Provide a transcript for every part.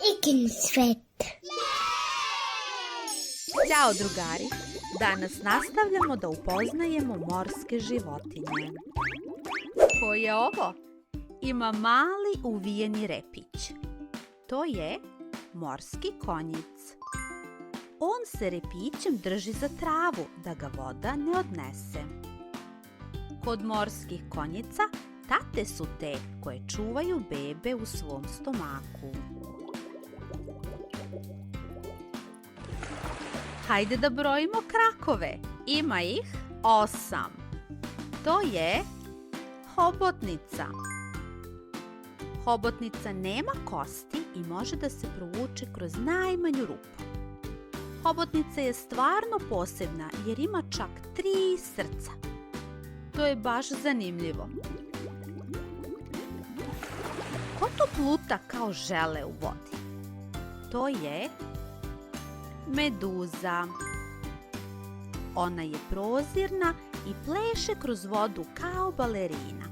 Ikin svet. Ćao drugari! Danas nastavljamo da upoznajemo morske životinje. Ko je ovo? Ima mali uvijeni repić. To je morski konjic. On se repićem drži za travu da ga voda ne odnese. Kod morskih konjica tate su te koje čuvaju bebe u svom stomaku. Hajde da brojimo krakove. Ima ih 8. To je hobotnica. Hobotnica nema kosti i može da se provuče kroz najmanju rupu. Hobotnica je stvarno posebna jer ima čak 3 srca. To je baš zanimljivo. Ko to pluta kao žele u vodi? To je meduza. Ona je prozirna i pleše kroz vodu kao balerina.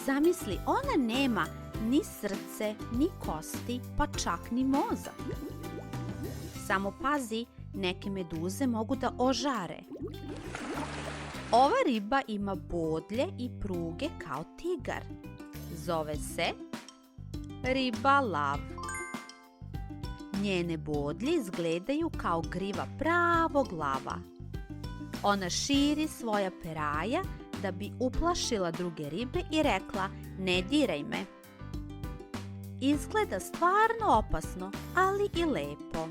Zamisli, ona nema ni srce, ni kosti, pa čak ni mozak. Samo pazi, neke meduze mogu da ožare. Ova riba ima bodlje i pruge kao tigar. Zove se riba lav. Njene bodlje izgledaju kao griva pravog lava. Ona širi svoja peraja da bi uplašila druge ribe i rekla: ne diraj me. Izgleda stvarno opasno, ali i lepo.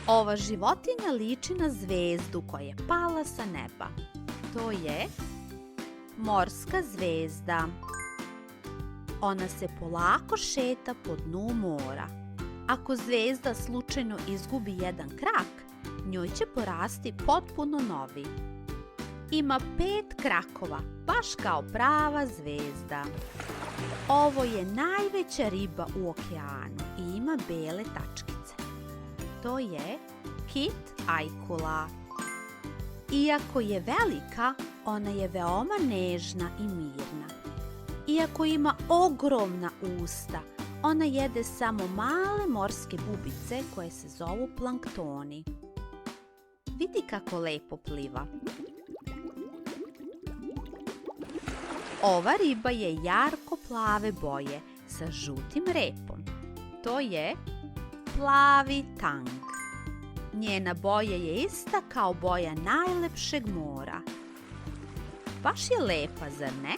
Ova životinja liči na zvezdu koja je pala sa neba. To je morska zvezda. Ona se polako šeta po dnu mora. Ako zvezda slučajno izgubi jedan krak, njoj će porasti potpuno novi. Ima 5 krakova, baš kao prava zvezda. Ovo je najveća riba u okeanu i ima bele tačkice. To je kit ajkula. Iako je velika, ona je veoma nežna i mirna. Iako ima ogromna usta, ona jede samo male morske bubice koje se zovu planktoni. Vidi kako lepo pliva. Ova riba je jarko plave boje sa žutim repom. To je plavi tang. Njena boja je ista kao boja najlepšeg mora. Baš je lepa, zar ne?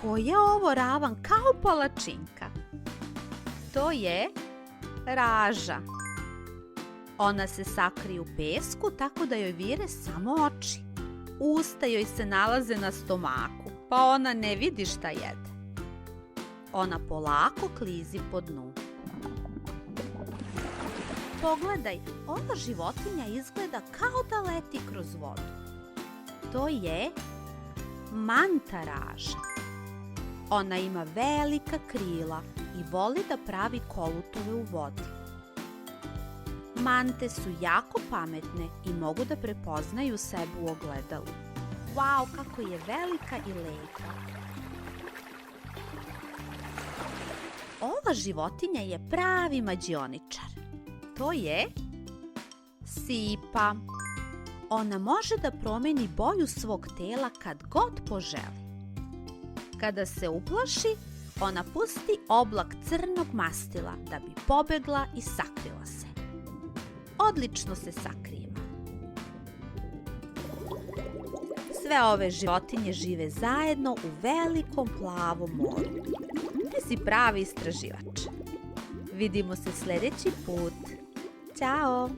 Ko je ovo ravan kao palačinka? To je raža. Ona se sakrije u pesku tako da joj vire samo oči. Usta joj se nalaze na stomaku, pa ona ne vidi šta jede. Ona polako klizi po dnu. Pogledaj, ova životinja izgleda kao da leti kroz vodu. To je manta raža. Ona ima velika krila i voli da pravi kolutove u vodi. Mante su jako pametne i mogu da prepoznaju sebe u ogledalu. Wow, kako je velika i lepa! Ova životinja je pravi mađioničar. To je sipa. Ona može da promeni boju svog tela kad god poželi. Kada se uplaši, ona pusti oblak crnog mastila da bi pobegla i sakrila se. Odlično se sakriva. Sve ove životinje žive zajedno u velikom plavom moru. Ti si pravi istraživač. Vidimo se sljedeći put. Ćao!